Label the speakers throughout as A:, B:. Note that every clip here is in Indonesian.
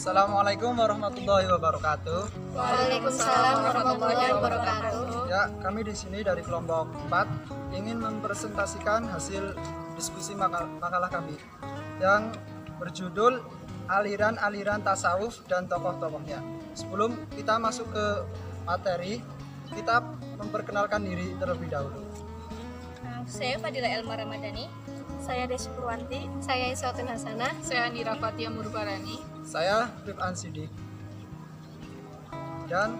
A: Assalamualaikum warahmatullahi wabarakatuh.
B: Waalaikumsalam warahmatullahi wabarakatuh.
A: Ya, kami di sini dari kelompok 4 ingin mempresentasikan hasil diskusi makalah kami yang berjudul aliran-aliran tasawuf dan tokoh-tokohnya. Sebelum kita masuk ke materi, kita memperkenalkan diri terlebih dahulu.
B: Saya Fadila Elma Ramadhani.
C: Saya Desi Purwanti.
D: Saya Iswatun Hasanah.
E: Saya Andira Fatia Murbarani.
A: Saya Rifan Sidik. Dan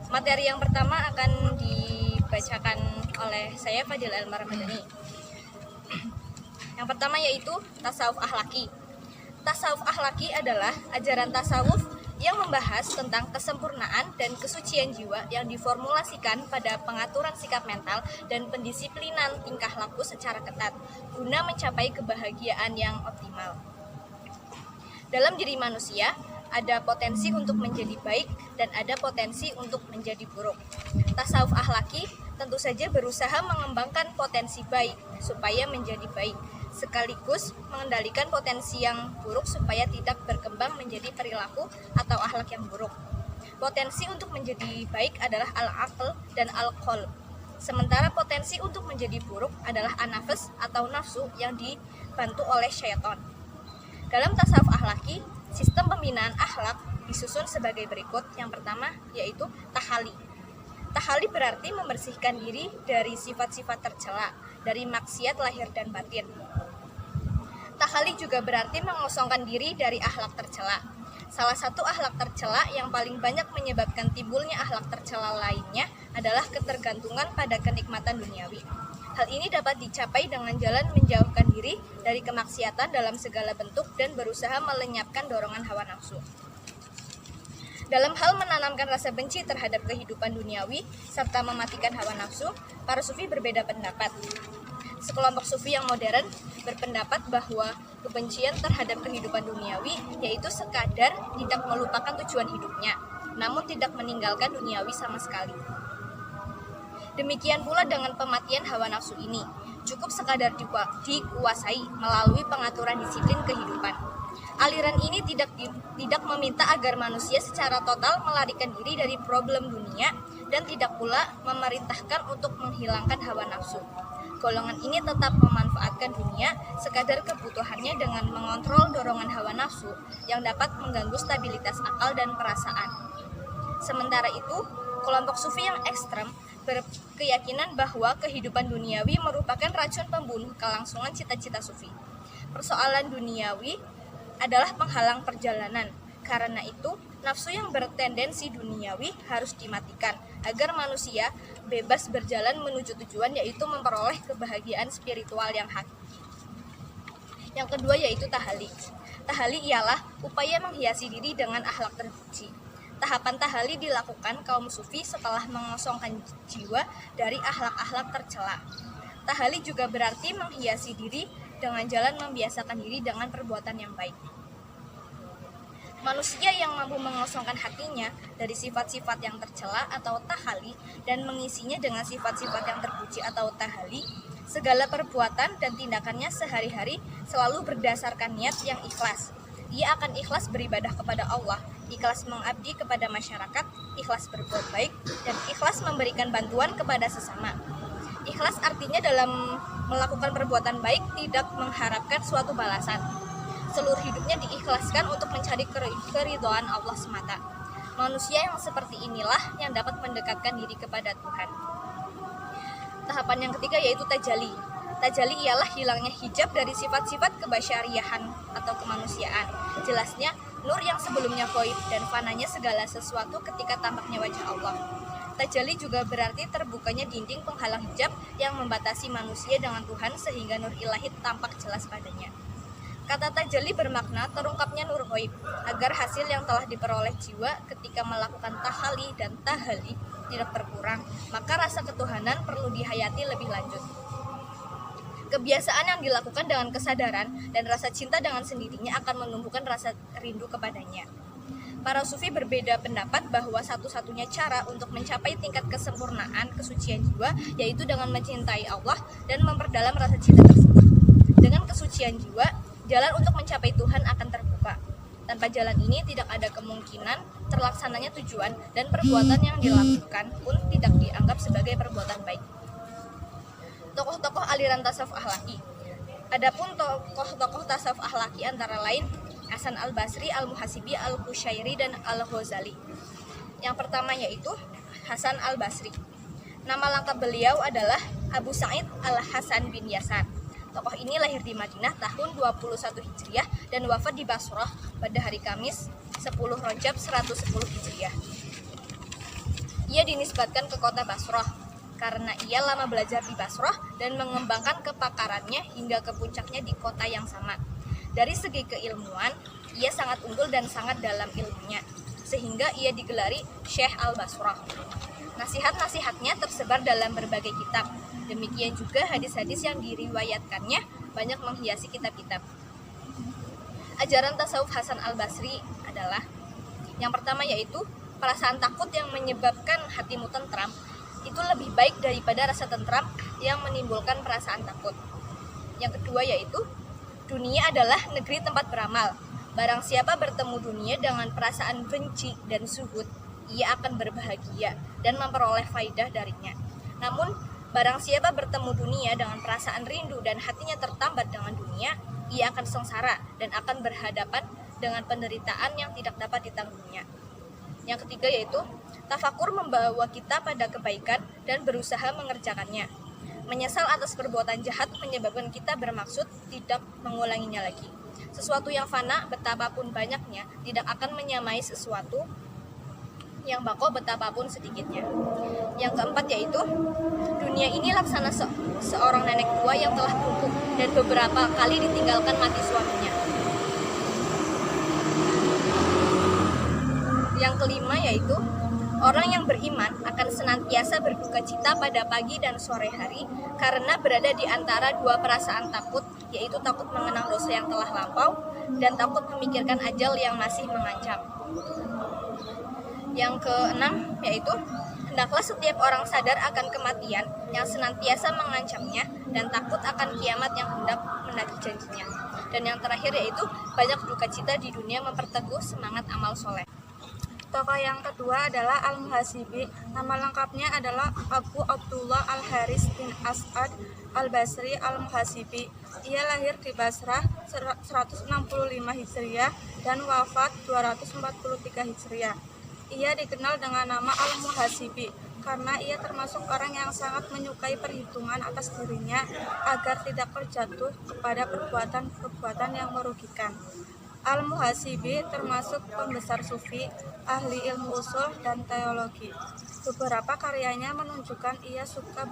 B: materi yang pertama akan dibacakan oleh saya Fadila Elma Ramadhani. Yang pertama yaitu tasawuf akhlaki. Tasawuf akhlaki adalah ajaran tasawuf yang membahas tentang kesempurnaan dan kesucian jiwa yang diformulasikan pada pengaturan sikap mental dan pendisiplinan tingkah laku secara ketat guna mencapai kebahagiaan yang optimal. Dalam diri manusia, ada potensi untuk menjadi baik dan ada potensi untuk menjadi buruk. Tasawuf akhlaki tentu saja berusaha mengembangkan potensi baik supaya menjadi baik, sekaligus mengendalikan potensi yang buruk supaya tidak berkembang menjadi perilaku atau akhlak yang buruk. Potensi untuk menjadi baik adalah al-aql dan al-qalb. Sementara potensi untuk menjadi buruk adalah an-nafs atau nafsu yang dibantu oleh syaitan. Dalam tasawuf akhlaki, sistem pembinaan akhlak disusun sebagai berikut. Yang pertama yaitu tahali. Tahali berarti membersihkan diri dari sifat-sifat tercela, dari maksiat lahir dan batin. Tahali juga berarti mengosongkan diri dari akhlak tercela. Salah satu akhlak tercela yang paling banyak menyebabkan timbulnya akhlak tercela lainnya adalah ketergantungan pada kenikmatan duniawi. Hal ini dapat dicapai dengan jalan menjauhkan diri dari kemaksiatan dalam segala bentuk dan berusaha melenyapkan dorongan hawa nafsu. Dalam hal menanamkan rasa benci terhadap kehidupan duniawi serta mematikan hawa nafsu, para sufi berbeda pendapat. Sekelompok sufi yang modern berpendapat bahwa kebencian terhadap kehidupan duniawi yaitu sekadar tidak melupakan tujuan hidupnya, namun tidak meninggalkan duniawi sama sekali. Demikian pula dengan pematian hawa nafsu ini, cukup sekadar dikuasai melalui pengaturan disiplin kehidupan. Aliran ini tidak meminta agar manusia secara total melarikan diri dari problem dunia dan tidak pula memerintahkan untuk menghilangkan hawa nafsu. Golongan ini tetap memanfaatkan dunia sekadar kebutuhannya dengan mengontrol dorongan hawa nafsu yang dapat mengganggu stabilitas akal dan perasaan. Sementara itu, kelompok sufi yang ekstrem berkeyakinan bahwa kehidupan duniawi merupakan racun pembunuh kelangsungan cita-cita sufi. Persoalan duniawi adalah penghalang perjalanan. Karena itu, nafsu yang bertendensi duniawi harus dimatikan agar manusia bebas berjalan menuju tujuan, yaitu memperoleh kebahagiaan spiritual yang hakiki. Yang kedua yaitu tahali. Tahali ialah upaya menghiasi diri dengan akhlak terpuji. Tahapan tahali dilakukan kaum sufi setelah mengosongkan jiwa dari akhlak-akhlak tercela. Tahali juga berarti menghiasi diri dengan jalan membiasakan diri dengan perbuatan yang baik. Manusia yang mampu mengosongkan hatinya dari sifat-sifat yang tercela atau tahali dan mengisinya dengan sifat-sifat yang terpuji atau tahali, segala perbuatan dan tindakannya sehari-hari selalu berdasarkan niat yang ikhlas. Dia akan ikhlas beribadah kepada Allah, ikhlas mengabdi kepada masyarakat, ikhlas berbuat baik, dan ikhlas memberikan bantuan kepada sesama. Ikhlas artinya dalam melakukan perbuatan baik tidak mengharapkan suatu balasan. Seluruh hidupnya diikhlaskan untuk mencari keridhaan Allah semata. Manusia yang seperti inilah yang dapat mendekatkan diri kepada Tuhan. Tahapan yang ketiga yaitu tajali. Tajali ialah hilangnya hijab dari sifat-sifat kebasyariahan atau kemanusiaan. Jelasnya, nur yang sebelumnya ghaib dan fananya segala sesuatu ketika tampaknya wajah Allah. Tajali juga berarti terbukanya dinding penghalang hijab yang membatasi manusia dengan Tuhan sehingga nur ilahi tampak jelas padanya. Kata tajali bermakna terungkapnya nur ghaib, agar hasil yang telah diperoleh jiwa ketika melakukan tahali dan tahali tidak berkurang, maka rasa ketuhanan perlu dihayati lebih lanjut. Kebiasaan yang dilakukan dengan kesadaran dan rasa cinta dengan sendirinya akan menumbuhkan rasa rindu kepadanya. Para sufi berbeda pendapat bahwa satu-satunya cara untuk mencapai tingkat kesempurnaan kesucian jiwa yaitu dengan mencintai Allah dan memperdalam rasa cinta tersebut. Dengan kesucian jiwa, jalan untuk mencapai Tuhan akan terbuka. Tanpa jalan ini tidak ada kemungkinan terlaksananya tujuan, dan perbuatan yang dilakukan pun tidak dianggap sebagai perbuatan baik. Tokoh-tokoh aliran tasawuf akhlaki. Adapun tokoh-tokoh tasawuf akhlaki antara lain Hasan al-Basri, al-Muhasibi, al-Qushairi, dan al-Ghazali. Yang pertama yaitu Hasan al-Basri. Nama lengkap beliau adalah Abu Sa'id al-Hasan bin Yasan. Tokoh ini lahir di Madinah tahun 21 Hijriah dan wafat di Basrah pada hari Kamis 10 Rajab 110 Hijriah. Ia dinisbatkan ke kota Basrah karena ia lama belajar di Basrah dan mengembangkan kepakarannya hingga ke puncaknya di kota yang sama. Dari segi keilmuan, ia sangat unggul dan sangat dalam ilmunya, sehingga ia digelari Syekh al-Basrah. Nasihat-nasihatnya tersebar dalam berbagai kitab. Demikian juga hadis-hadis yang diriwayatkannya banyak menghiasi kitab-kitab. Ajaran tasawuf Hasan al-Basri adalah yang pertama yaitu perasaan takut yang menyebabkan hatimu tentram itu lebih baik daripada rasa tentram yang menimbulkan perasaan takut. Yang kedua yaitu dunia adalah negeri tempat beramal. Barang siapa bertemu dunia dengan perasaan benci dan zuhud, ia akan berbahagia dan memperoleh faidah darinya. Namun, barang siapa bertemu dunia dengan perasaan rindu dan hatinya tertambat dengan dunia, ia akan sengsara dan akan berhadapan dengan penderitaan yang tidak dapat ditanggungnya. Yang ketiga yaitu, tafakur membawa kita pada kebaikan dan berusaha mengerjakannya. Menyesal atas perbuatan jahat menyebabkan kita bermaksud tidak mengulanginya lagi. Sesuatu yang fana, betapapun banyaknya, tidak akan menyamai sesuatu yang bako betapapun sedikitnya. Yang keempat yaitu, dunia ini laksana seorang nenek tua yang telah bungkuk dan beberapa kali ditinggalkan mati suaminya. Yang kelima yaitu, orang yang beriman akan senantiasa berduka cita pada pagi dan sore hari karena berada di antara dua perasaan takut, yaitu takut mengenang dosa yang telah lampau dan takut memikirkan ajal yang masih mengancam. Yang keenam yaitu, hendaklah setiap orang sadar akan kematian yang senantiasa mengancamnya dan takut akan kiamat yang hendak menagih janjinya. Dan yang terakhir yaitu, banyak duka cita di dunia memperteguh semangat amal soleh.
C: Tokoh yang kedua adalah Al-Muhasibi. Nama lengkapnya adalah Abu Abdullah Al-Haris bin As'ad Al-Basri Al-Muhasibi. Ia lahir di Basrah 165 Hijriah dan wafat 243 Hijriah. Ia dikenal dengan nama Al-Muhasibi karena ia termasuk orang yang sangat menyukai perhitungan atas dirinya agar tidak terjatuh kepada perbuatan-perbuatan yang merugikan. Al-Muhasibi termasuk pembesar sufi, ahli ilmu usul dan teologi. Beberapa karyanya menunjukkan ia suka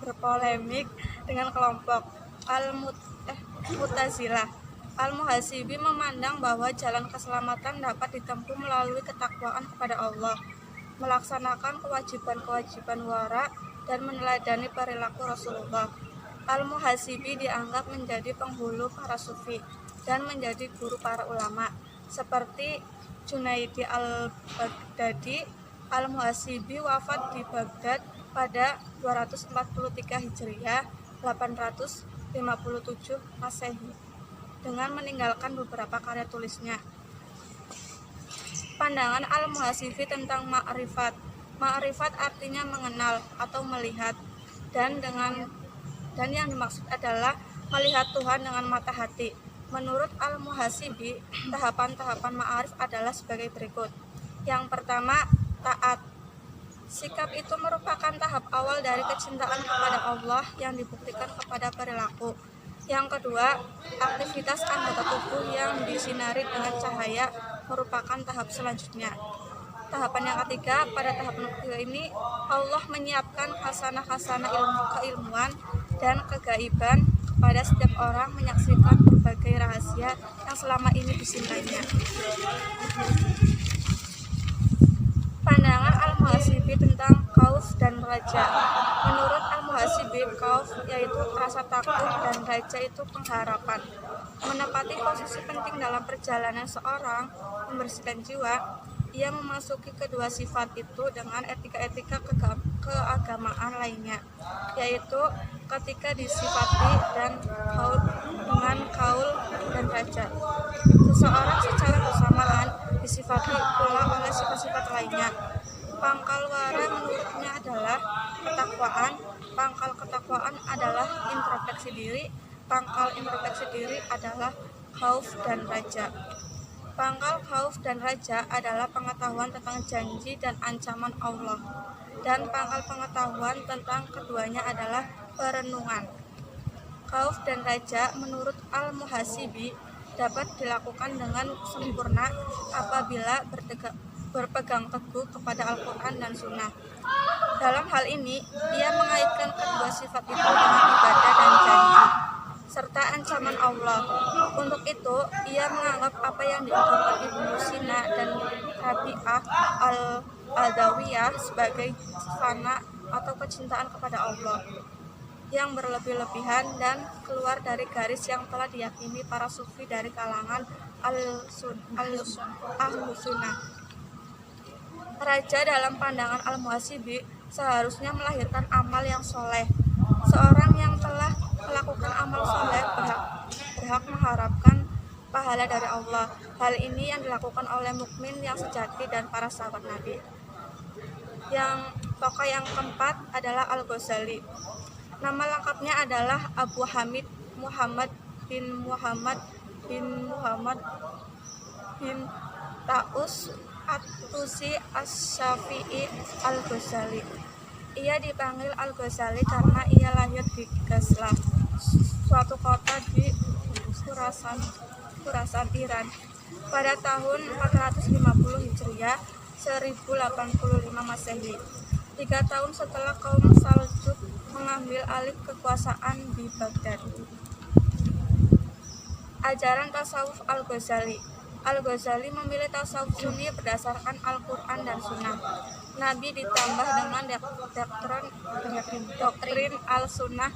C: berpolemik dengan kelompok Al-Mu'tazilah. Al-Muhasibi memandang bahwa jalan keselamatan dapat ditempuh melalui ketakwaan kepada Allah, melaksanakan kewajiban-kewajiban wara, dan meneladani perilaku Rasulullah. Al-Muhasibi dianggap menjadi penghulu para sufi dan menjadi guru para ulama, seperti Junaidi al-Baghdadi. Al-Muhasibi wafat di Baghdad pada 243 Hijriah, 857 Masehi, dengan meninggalkan beberapa karya tulisnya. Pandangan Al-Muhasibi tentang ma'rifat. Ma'rifat artinya mengenal atau melihat, dan yang dimaksud adalah melihat Tuhan dengan mata hati. Menurut Al-Muhasibi, tahapan-tahapan ma'arif adalah sebagai berikut. Yang pertama, taat. Sikap itu merupakan tahap awal dari kecintaan kepada Allah yang dibuktikan kepada perilaku. Yang kedua, aktivitas anggota tubuh yang disinari dengan cahaya merupakan tahap selanjutnya. Tahapan yang ketiga, pada tahapan ketiga ini Allah menyiapkan hasanah-hasanah keilmuan dan kegaiban kepada setiap orang, menyaksikan berbagai rahasia yang selama ini disintainya. Pandangan Al-Muhasibi tentang khauf dan raja. Menurut Al-Muhasibi, khauf yaitu rasa takut dan raja itu pengharapan. Menepati posisi penting dalam perjalanan seorang membersihkan jiwa, ia memasuki kedua sifat itu dengan etika-etika keagamaan lainnya, yaitu ketika disifati dan khauf dengan kaul dan raja. Seseorang secara bersamaan disifati pula oleh sifat-sifat lainnya. Pangkal wara menurutnya adalah ketakwaan. Pangkal ketakwaan adalah introspeksi diri. Pangkal introspeksi diri adalah khauf dan raja. Pangkal khauf dan raja adalah pengetahuan tentang janji dan ancaman Allah. Dan pangkal pengetahuan tentang keduanya adalah perenungan. Khauf dan raja menurut Al-Muhasibi dapat dilakukan dengan sempurna apabila berpegang teguh kepada Al-Quran dan Sunnah. Dalam hal ini, ia mengaitkan kedua sifat itu dengan ibadah dan janji, serta ancaman Allah. Untuk itu, ia menganggap apa yang diungkapkan Ibnu Sina dan Rabi'ah al-Adawiyah sebagai fana atau kecintaan kepada Allah yang berlebih-lebihan dan keluar dari garis yang telah diyakini para sufi dari kalangan al-sunnah. Raja dalam pandangan Al-Muhasibi seharusnya melahirkan amal yang soleh. Seorang yang telah melakukan amal soleh berhak mengharapkan pahala dari Allah. Hal ini yang dilakukan oleh mukmin yang sejati dan para sahabat Nabi. Yang tokoh yang keempat adalah Al-Ghazali. Nama lengkapnya adalah Abu Hamid Muhammad bin Taus At-Tusi Asy-Syafi'i Al-Ghazali. Ia dipanggil Al-Ghazali karena ia lahir di Ghazlah, suatu kota di Khurasan, Iran, pada tahun 450 Hijriah, 1085 Masehi. 3 tahun setelah kaum Saljuk mengambil alih kekuasaan di Baghdad. Ajaran tasawuf Al-Ghazali. Al-Ghazali memilih tasawuf sunni berdasarkan Al-Quran dan Sunnah Nabi ditambah dengan doktrin Al-Sunnah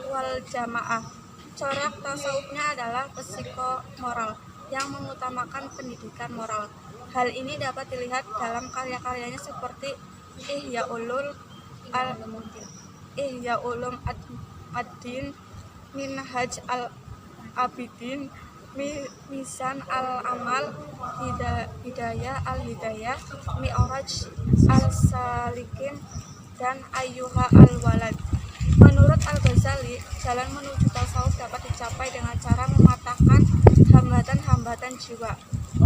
C: wal Jamaah. Corak tasawufnya adalah psikomoral yang mengutamakan pendidikan moral. Hal ini dapat dilihat dalam karya-karyanya seperti Ihya Ulum ad-Din, Minhaj al-Abidin, Mizan al-Amal, Hidayah al-Hidayah, Mi'raj al-Salikin, dan Ayyuha al-Walad. Menurut Al-Ghazali, jalan menuju tasawuf dapat dicapai dengan cara mematahkan hambatan-hambatan jiwa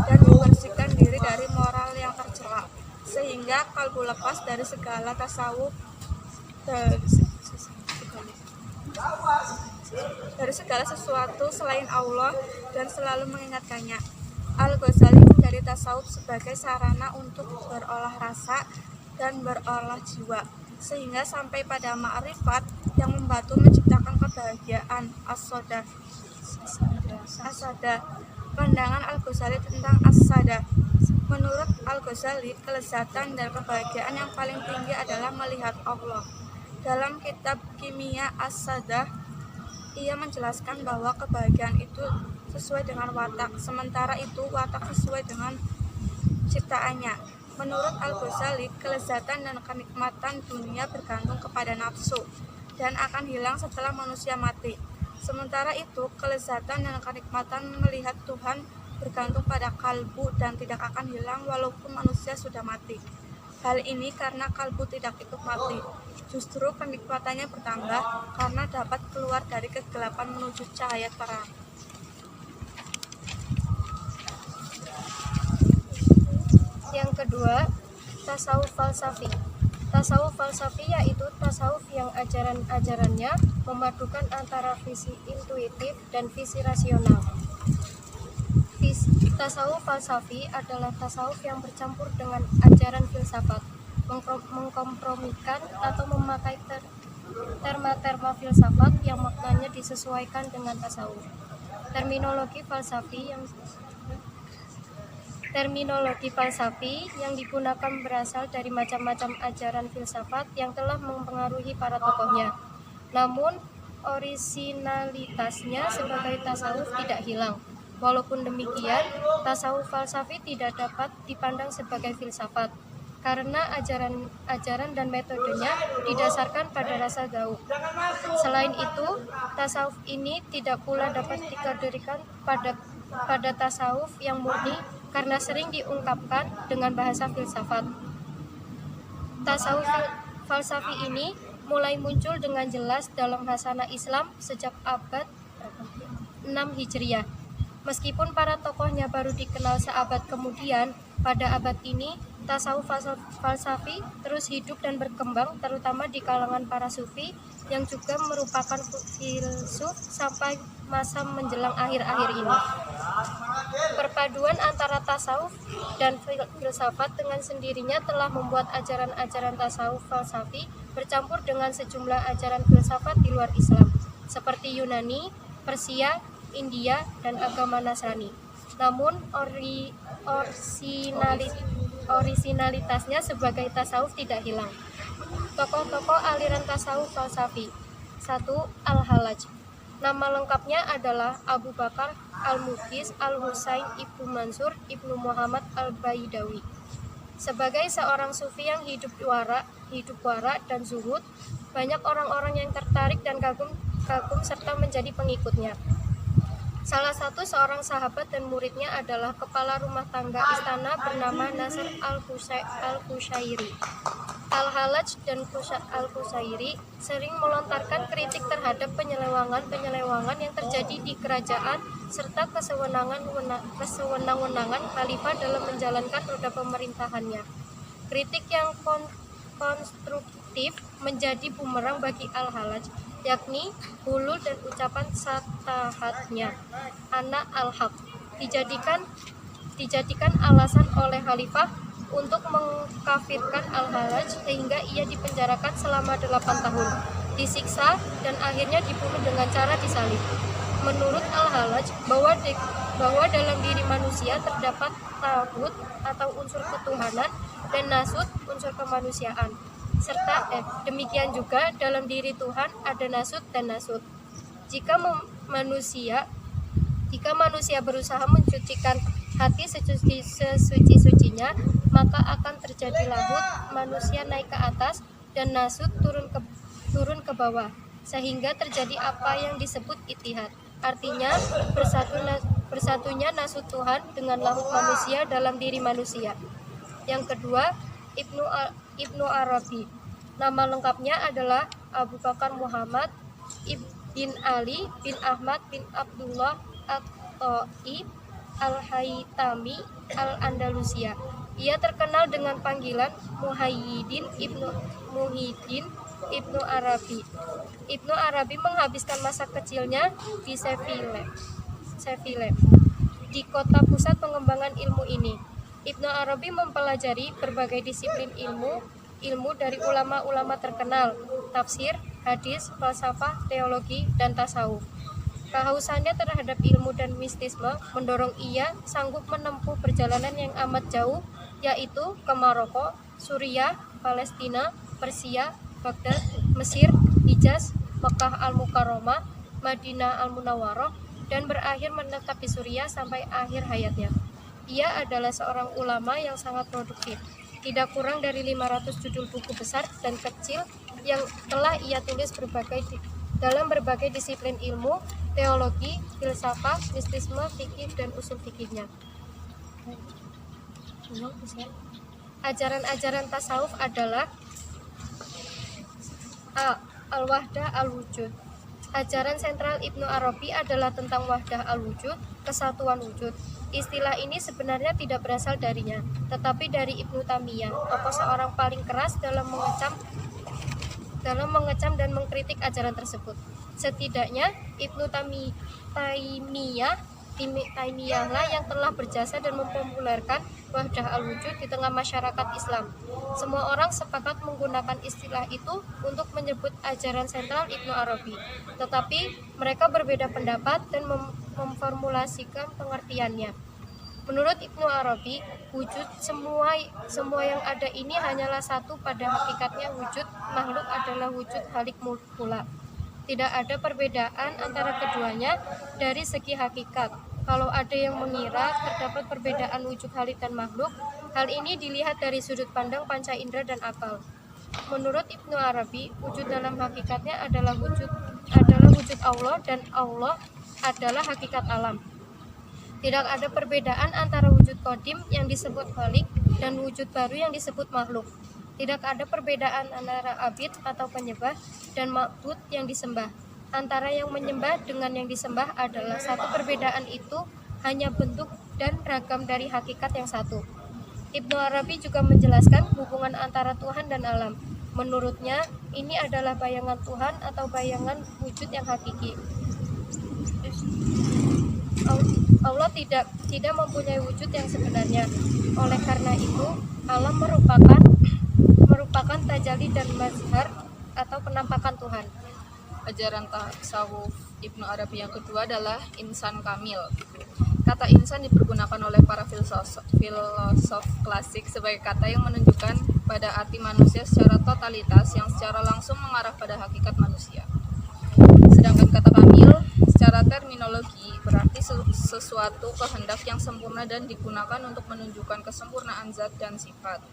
C: dan membersihkan diri dari moral yang tercela, sehingga kalbu lepas dari segala dari segala sesuatu selain Allah dan selalu mengingatkannya. Al-Ghazali menjadi tasawuf sebagai sarana untuk berolah rasa dan berolah jiwa, sehingga sampai pada ma'rifat yang membantu menciptakan kebahagiaan as-sada. Pandangan Al-Ghazali tentang as-sada. Menurut Al-Ghazali, kelezatan dan kebahagiaan yang paling tinggi adalah melihat Allah. Dalam kitab Kimia as-Sada, ia menjelaskan bahwa kebahagiaan itu sesuai dengan watak, sementara itu watak sesuai dengan ciptaannya. Menurut Al-Ghazali, kelezatan dan kenikmatan dunia bergantung kepada nafsu dan akan hilang setelah manusia mati. Sementara itu, kelezatan dan kenikmatan melihat Tuhan bergantung pada kalbu dan tidak akan hilang walaupun manusia sudah mati. Hal ini karena kalbu tidak ikut mati. Justru kenikmatannya bertambah karena dapat keluar dari kegelapan menuju cahaya terang.
D: Yang kedua, tasawuf falsafi. Tasawuf falsafi yaitu tasawuf yang ajaran-ajarannya memadukan antara visi intuitif dan visi rasional. Tasawuf falsafi adalah tasawuf yang bercampur dengan ajaran filsafat, mengkompromikan atau memakai terma-terma filsafat yang maknanya disesuaikan dengan tasawuf. Terminologi falsafi yang digunakan berasal dari macam-macam ajaran filsafat yang telah mempengaruhi para tokohnya. Namun, orisinalitasnya sebagai tasawuf tidak hilang. Walaupun demikian, tasawuf falsafi tidak dapat dipandang sebagai filsafat. karena ajaran dan metodenya didasarkan pada rasa dzauq. Selain itu, tasawuf ini tidak pula dapat dikategorikan pada tasawuf yang murni karena sering diungkapkan dengan bahasa filsafat. Tasawuf falsafi ini mulai muncul dengan jelas dalam khasanah Islam sejak abad 6 Hijriah. Meskipun para tokohnya baru dikenal seabad kemudian, pada abad ini tasawuf falsafi terus hidup dan berkembang, terutama di kalangan para sufi yang juga merupakan filsuf sampai masa menjelang akhir-akhir ini. Perpaduan antara tasawuf dan filsafat dengan sendirinya telah membuat ajaran-ajaran tasawuf falsafi bercampur dengan sejumlah ajaran filsafat di luar Islam, seperti Yunani, Persia, India, dan agama Nasrani. Namun orisinalitasnya sebagai tasawuf tidak hilang. Tokoh-tokoh aliran tasawuf falsafi. 1. Al-Hallaj. Nama lengkapnya adalah Abu Bakar Al-Mughis Al-Husain Ibnu Mansur Ibnu Muhammad Al-Baidawi. Sebagai seorang sufi yang hidup wara dan zuhud, banyak orang-orang yang tertarik dan kagum serta menjadi pengikutnya. Salah satu seorang sahabat dan muridnya adalah kepala rumah tangga istana bernama Nasr al-Qushairi. Al-Hallaj dan al-Qushairi sering melontarkan kritik terhadap penyelewangan yang terjadi di kerajaan serta kesewenang-wenangan khalifah dalam menjalankan roda pemerintahannya. Kritik yang konstruktif menjadi bumerang bagi Al-Hallaj, yakni hulul dan ucapan satahatnya, anak al-haq, dijadikan alasan oleh khalifah untuk mengkafirkan Al-Hallaj sehingga ia dipenjarakan selama 8 tahun, disiksa dan akhirnya dibunuh dengan cara disalib. Menurut Al-Hallaj bahwa dalam diri manusia terdapat taghut atau unsur ketuhanan dan nasut unsur kemanusiaan. Serta demikian juga dalam diri Tuhan ada nasut dan nasut. Jika manusia berusaha mencucikan hati sesuci-sucinya, maka akan terjadi lahut, manusia naik ke atas dan nasut turun ke bawah, sehingga terjadi apa yang disebut ittihad. Artinya bersatunya nasut Tuhan dengan lahut manusia dalam diri manusia. Yang kedua, Ibnu Arabi. Nama lengkapnya adalah Abu Bakar Muhammad bin Ali bin Ahmad bin Abdullah At-Ta'i Al-Haytami Al-Andalusia. Ia terkenal dengan panggilan Muhyiddin Ibnu Arabi. Ibnu Arabi menghabiskan masa kecilnya di Seville, di kota pusat pengembangan ilmu ini. Ibnu Arabi mempelajari berbagai disiplin ilmu dari ulama-ulama terkenal, tafsir, hadis, falsafah, teologi, dan tasawuf. Kehausannya terhadap ilmu dan mistisme mendorong ia sanggup menempuh perjalanan yang amat jauh, yaitu ke Maroko, Suriah, Palestina, Persia, Baghdad, Mesir, Hijaz, Mekah Al-Mukarramah, Madinah Al-Munawwarah, dan berakhir menetap di Suriah sampai akhir hayatnya. Ia adalah seorang ulama yang sangat produktif. Tidak kurang dari 500 judul buku besar dan kecil yang telah ia tulis dalam berbagai disiplin ilmu, teologi, filsafat, mistisme, fikih, dan usul fikihnya. Ajaran-ajaran tasawuf adalah Al-Wahdah Al-Wujud. Ajaran sentral Ibnu Arabi adalah tentang wahdah al-wujud, kesatuan wujud. Istilah ini sebenarnya tidak berasal darinya, tetapi dari Ibnu Taimiyah, tokoh seorang paling keras dalam mengecam dan mengkritik ajaran tersebut. Setidaknya Ibnu Taimiyah lah yang telah berjasa dan mempopulerkan wahdah al-wujud di tengah masyarakat Islam. Semua orang sepakat menggunakan istilah itu untuk menyebut ajaran sentral Ibnu Arabi, tetapi mereka berbeda pendapat dan memformulasikan pengertiannya. Menurut Ibnu Arabi, wujud semua yang ada ini hanyalah satu. Pada hakikatnya wujud makhluk adalah wujud halik mula. Tidak ada perbedaan antara keduanya dari segi hakikat. Kalau ada yang mengira terdapat perbedaan wujud halik dan makhluk, Hal ini dilihat dari sudut pandang panca indera dan akal. Menurut Ibnu Arabi, wujud dalam hakikatnya adalah wujud Allah, dan Allah adalah hakikat alam. Tidak ada perbedaan antara wujud qadim yang disebut khalik dan wujud baru yang disebut makhluk. Tidak ada perbedaan antara abid atau penyembah dan ma'bud yang disembah. Antara yang menyembah dengan yang disembah adalah satu, perbedaan itu hanya bentuk dan ragam dari hakikat yang satu. Ibnu Arabi juga menjelaskan hubungan antara Tuhan dan alam. Menurutnya, ini adalah bayangan Tuhan atau bayangan wujud yang hakiki. Allah tidak mempunyai wujud yang sebenarnya. Oleh karena itu, alam merupakan tajalli dan mazhar atau penampakan Tuhan.
E: Ajaran tasawuf Ibnu Arabi yang kedua adalah insan kamil. Kata insan dipergunakan oleh para filosof klasik sebagai kata yang menunjukkan pada arti manusia secara totalitas yang secara langsung mengarah pada hakikat manusia. Sedangkan kata kamil secara terminologi berarti sesuatu kehendak yang sempurna dan digunakan untuk menunjukkan kesempurnaan zat dan sifat.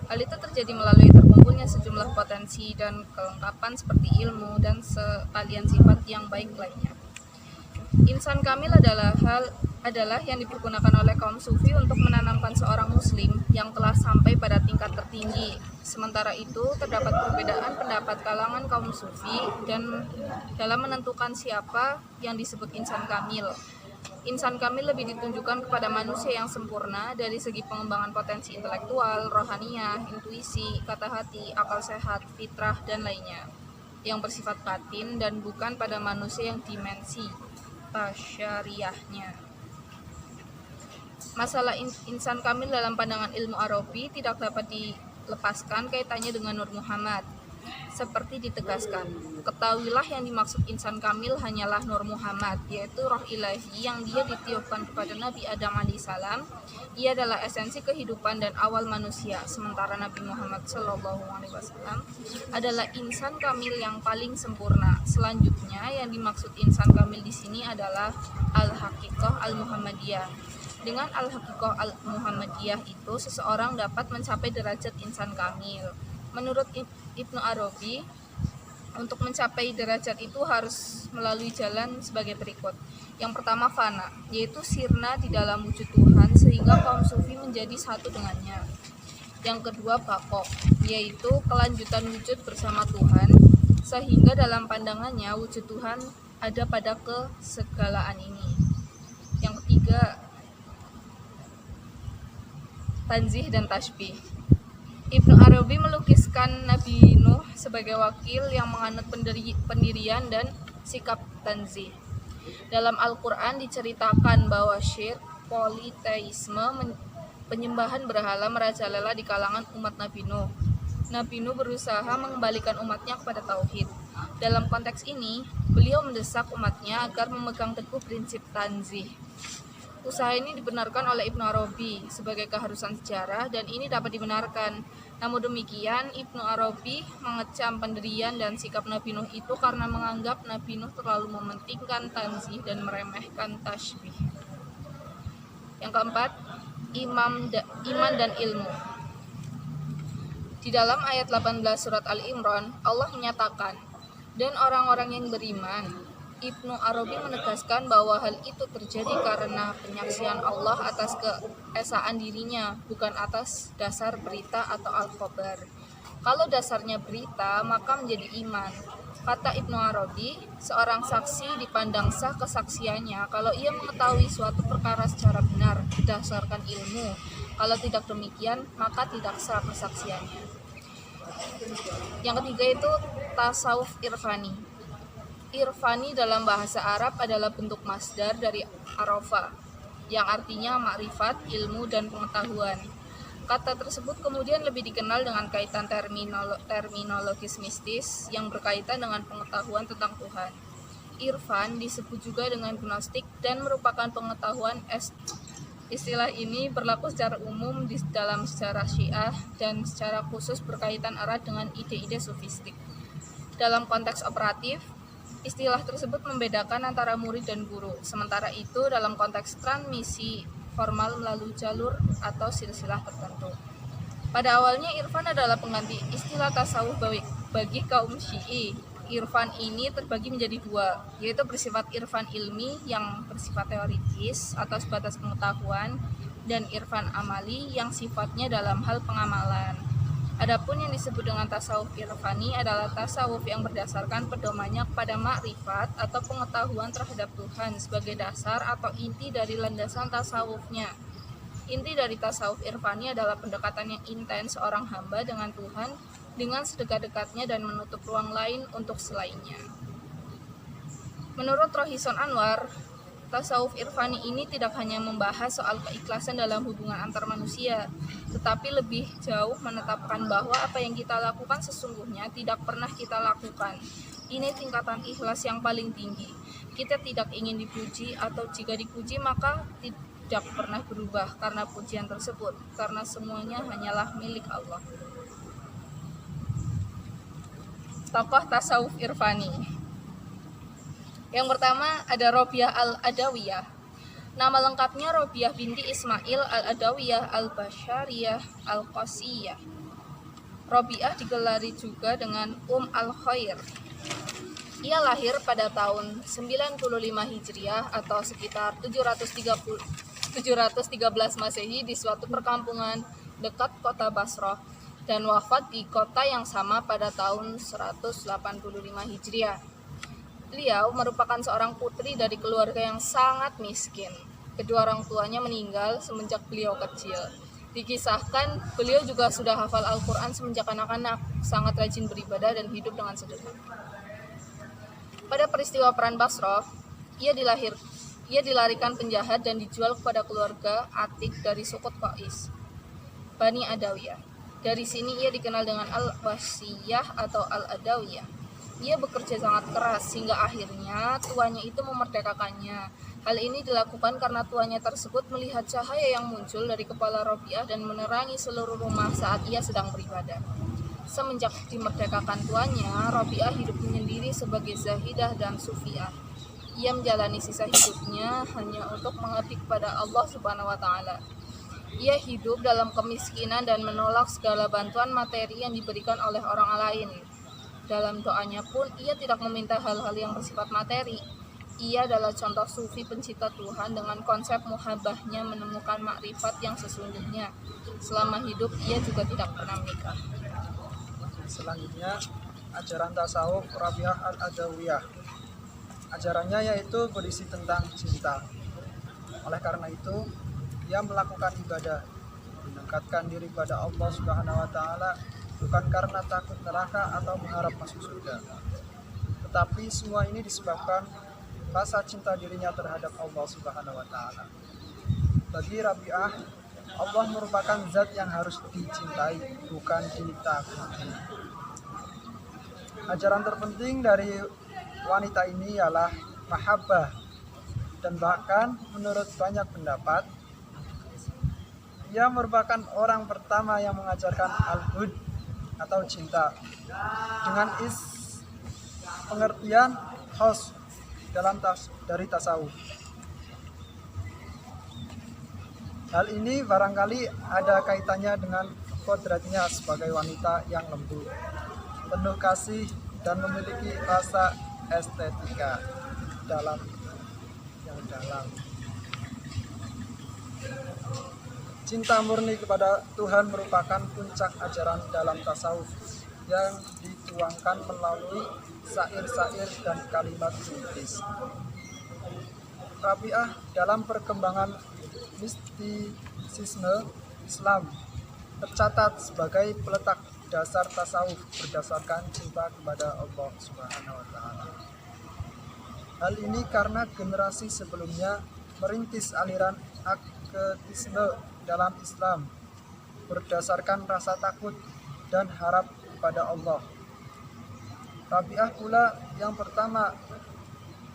E: Hal itu terjadi melalui terkumpulnya sejumlah potensi dan kelengkapan seperti ilmu dan sekalian sifat yang baik lainnya. Insan kamil adalah yang dipergunakan oleh kaum sufi untuk menanamkan seorang muslim yang telah sampai pada tingkat tertinggi. Sementara itu, terdapat perbedaan pendapat kalangan kaum sufi dan dalam menentukan siapa yang disebut insan kamil. Insan kamil lebih ditunjukkan kepada manusia yang sempurna dari segi pengembangan potensi intelektual, rohaniyah, intuisi, kata hati, akal sehat, fitrah, dan lainnya yang bersifat batin dan bukan pada manusia yang dimensi tasyariyahnya. Masalah insan kamil dalam pandangan ilmu Arabi tidak dapat dilepaskan kaitannya dengan Nur Muhammad. Seperti ditegaskan, ketahuilah yang dimaksud insan kamil hanyalah Nur Muhammad, yaitu roh ilahi yang dia ditiupkan kepada Nabi Adam alaihissalam. Ia adalah esensi kehidupan dan awal manusia, sementara Nabi Muhammad SAW adalah insan kamil yang paling sempurna. Selanjutnya, yang dimaksud insan kamil di sini adalah al-haqiqah al-muhammadiyah. Dengan al-haqiqah al-muhammadiyah itu, seseorang dapat mencapai derajat insan kamil. Menurut Ibnu Arabi, untuk mencapai derajat itu harus melalui jalan sebagai berikut. Yang pertama fana, yaitu sirna di dalam wujud Tuhan sehingga kaum sufi menjadi satu dengannya. Yang kedua baqo, yaitu kelanjutan wujud bersama Tuhan sehingga dalam pandangannya wujud Tuhan ada pada kesegalaan ini. Yang ketiga tanzih dan tasbih. Ibnu Arabi melukiskan Nabi Nuh sebagai wakil yang menganut pendirian dan sikap tanzih. Dalam Al-Quran diceritakan bahwa syirik, politeisme, penyembahan berhala merajalela di kalangan umat Nabi Nuh. Nabi Nuh berusaha mengembalikan umatnya kepada tauhid. Dalam konteks ini, beliau mendesak umatnya agar memegang teguh prinsip tanzih. Usaha ini dibenarkan oleh Ibnu Arabi sebagai keharusan sejarah dan ini dapat dibenarkan. Namun demikian, Ibnu Arabi mengecam pendirian dan sikap Nabi Nuh itu karena menganggap Nabi Nuh terlalu mementingkan tanzih dan meremehkan tasbih. Yang keempat, iman dan ilmu. Di dalam ayat 18 surat Ali-Imran, Allah menyatakan, dan orang-orang yang beriman. Ibnu Arabi menegaskan bahwa hal itu terjadi karena penyaksian Allah atas keesaan dirinya, bukan atas dasar berita atau al-khobar. Kalau dasarnya berita, maka menjadi iman. Kata Ibnu Arabi, seorang saksi dipandang sah kesaksiannya kalau ia mengetahui suatu perkara secara benar berdasarkan ilmu. Kalau tidak demikian, maka tidak sah kesaksiannya. Yang ketiga itu tasawuf irfani. Irfani dalam bahasa Arab adalah bentuk masdar dari arafa, yang artinya makrifat, ilmu, dan pengetahuan. Kata tersebut kemudian lebih dikenal dengan kaitan terminologis mistis yang berkaitan dengan pengetahuan tentang Tuhan. Irfan disebut juga dengan gnostik dan merupakan pengetahuan Istilah ini berlaku secara umum di dalam sejarah Syiah dan secara khusus berkaitan erat dengan ide-ide sufistik. Dalam konteks operatif, istilah tersebut membedakan antara murid dan guru. Sementara itu, dalam konteks transmisi formal melalui jalur atau silsilah tertentu. Pada awalnya irfan adalah pengganti istilah tasawuf bagi kaum Syi'i. Irfan ini terbagi menjadi dua, yaitu bersifat irfan ilmi yang bersifat teoritis atau sebatas pengetahuan, dan irfan amali yang sifatnya dalam hal pengamalan. Adapun yang disebut dengan tasawuf irfani adalah tasawuf yang berdasarkan pedomannya kepada makrifat atau pengetahuan terhadap Tuhan sebagai dasar atau inti dari landasan tasawufnya. Inti dari tasawuf irfani adalah pendekatan yang intens seorang hamba dengan Tuhan dengan sedekat-dekatnya dan menutup ruang lain untuk selainnya. Menurut Rohison Anwar, tasawuf irfani ini tidak hanya membahas soal keikhlasan dalam hubungan antar manusia, tetapi lebih jauh menetapkan bahwa apa yang kita lakukan sesungguhnya tidak pernah kita lakukan. Ini tingkatan ikhlas yang paling tinggi. Kita tidak ingin dipuji, atau jika dipuji maka tidak pernah berubah karena pujian tersebut, karena semuanya hanyalah milik Allah. Tokoh tasawuf irfani. Yang pertama ada Robiah al-Adawiyah. Nama lengkapnya Robiah binti Ismail al-Adawiyah al-Bashariyah al-Qasiyah. Robiah digelari juga dengan al-Khair. Ia lahir pada tahun 95 Hijriah atau sekitar 713 Masehi di suatu perkampungan dekat kota Basrah, dan wafat di kota yang sama pada tahun 185 Hijriah. Beliau merupakan seorang putri dari keluarga yang sangat miskin. Kedua orang tuanya meninggal semenjak beliau kecil. Dikisahkan, beliau juga sudah hafal Al-Quran semenjak anak-anak, sangat rajin beribadah dan hidup dengan sederhana. Pada peristiwa Perang Basrah, ia dilarikan penjahat dan dijual kepada keluarga Atik dari suku Qais, Bani Adawiyah. Dari sini ia dikenal dengan Al-Basiyah atau Al-Adawiyah. Ia bekerja sangat keras hingga akhirnya tuannya itu memerdekakannya. Hal ini dilakukan karena tuannya tersebut melihat cahaya yang muncul dari kepala Robiah dan menerangi seluruh rumah saat ia sedang beribadah. Semenjak dimerdekakan tuannya, Robiah hidup menyendiri sebagai zahidah dan sufiah. Ia menjalani sisa hidupnya hanya untuk mengabdi kepada Allah Subhanahu wa Ta'ala. Ia hidup dalam kemiskinan dan menolak segala bantuan materi yang diberikan oleh orang lain. Dalam doanya pun ia tidak meminta hal-hal yang bersifat materi. Ia adalah contoh sufi pencinta Tuhan dengan konsep muhabahnya menemukan makrifat yang sesungguhnya. Selama hidup ia juga tidak pernah menikah.
A: Selanjutnya, ajaran tasawuf Robiah al-Adawiyah. Ajarannya yaitu berisi tentang cinta. Oleh karena itu, ia melakukan ibadah, mendekatkan diri pada Allah Subhanahu wa Ta'ala bukan karena takut neraka atau mengharap masuk surga, tetapi semua ini disebabkan rasa cinta dirinya terhadap Allah Subhanahu wa Ta'ala. Bagi Rabi'ah, Allah merupakan zat yang harus dicintai, bukan ditakuti. Ajaran terpenting dari wanita ini ialah mahabbah, dan bahkan menurut banyak pendapat, ia merupakan orang pertama yang mengajarkan al-hud atau cinta dengan pengertian khas dari tasawuf. Hal ini barangkali ada kaitannya dengan kodratnya sebagai wanita yang lembut, penuh kasih, dan memiliki rasa estetika yang dalam. Cinta murni kepada Tuhan merupakan puncak ajaran dalam tasawuf yang dituangkan melalui syair-syair dan kalimat puitis. Rabi'ah dalam perkembangan mistisisme Islam tercatat sebagai peletak dasar tasawuf berdasarkan cinta kepada Allah Subhanahu wa Ta'ala. Hal ini karena generasi sebelumnya merintis aliran asketisme dalam Islam berdasarkan rasa takut dan harap kepada Allah. Rabi'ah pula yang pertama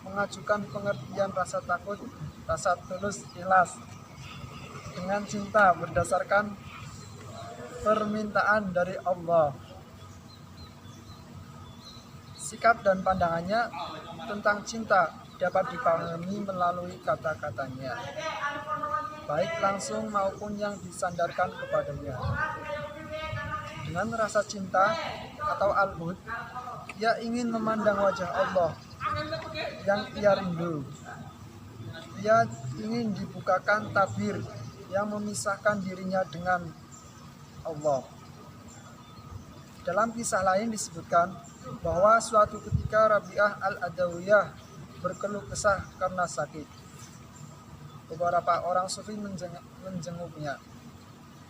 A: mengajukan pengertian rasa takut, rasa tulus ikhlas dengan cinta berdasarkan permintaan dari Allah. Sikap dan pandangannya tentang cinta dapat dipahami melalui kata-katanya. baik langsung maupun yang disandarkan kepadanya. Dengan rasa cinta atau al-hud, ia ingin memandang wajah Allah yang ia rindu. Ia ingin dibukakan tabir yang memisahkan dirinya dengan Allah. Dalam kisah lain disebutkan bahwa suatu ketika Rabi'ah al-Adawiyah berkeluh kesah karena sakit. Beberapa orang sufi menjenguknya.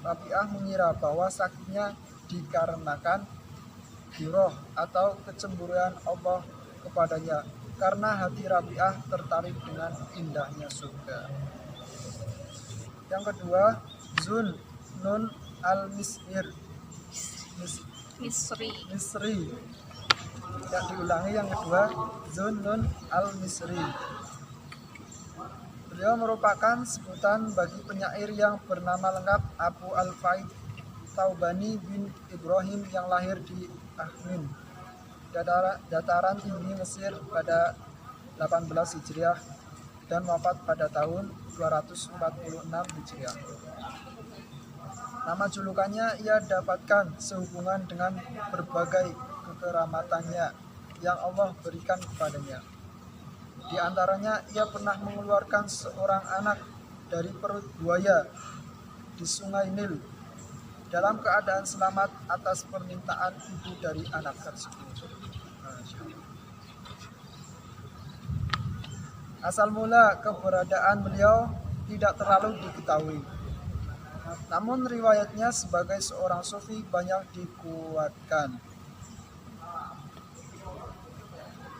A: Rabi'ah mengira bahwa sakitnya dikarenakan giroh atau kecemburuan Allah kepadanya, karena hati Rabi'ah tertarik dengan indahnya surga. Yang kedua, Zun Nun Misri. Tidak diulangi, yang kedua, Zun Nun al-Misri. Beliau merupakan sebutan bagi penyair yang bernama lengkap Abu al-Faid Taubani bin Ibrahim yang lahir di Ahmin, dataran tinggi Mesir pada 18 Hijriah dan wafat pada tahun 246 Hijriah. Nama julukannya ia dapatkan sehubungan dengan berbagai kekeramatannya yang Allah berikan kepadanya. Di antaranya ia pernah mengeluarkan seorang anak dari perut buaya di Sungai Nil dalam keadaan selamat atas permintaan ibu dari anak tersebut. Asal mula keberadaan beliau tidak terlalu diketahui. Namun riwayatnya sebagai seorang sufi banyak dikuatkan.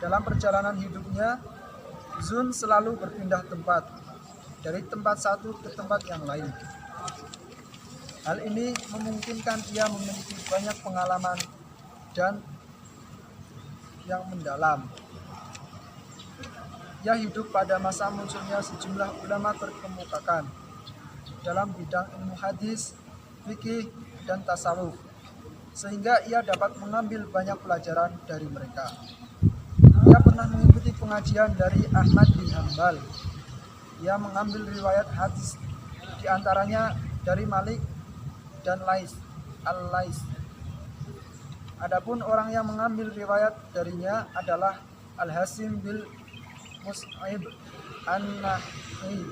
A: Dalam perjalanan hidupnya, Zun selalu berpindah tempat, dari tempat satu ke tempat yang lain. Hal ini memungkinkan ia memiliki banyak pengalaman dan yang mendalam. Ia hidup pada masa munculnya sejumlah ulama terkemukakan dalam bidang ilmu hadis, fikih, dan tasawuf, sehingga ia dapat mengambil banyak pelajaran dari mereka. Ia pernah mengikuti pengajian dari Ahmad bin Hanbal. Ia mengambil riwayat hadis di antaranya dari Malik dan Al-Lais. Adapun orang yang mengambil riwayat darinya adalah Al-Hasim bin Mus'aib An-Nahi.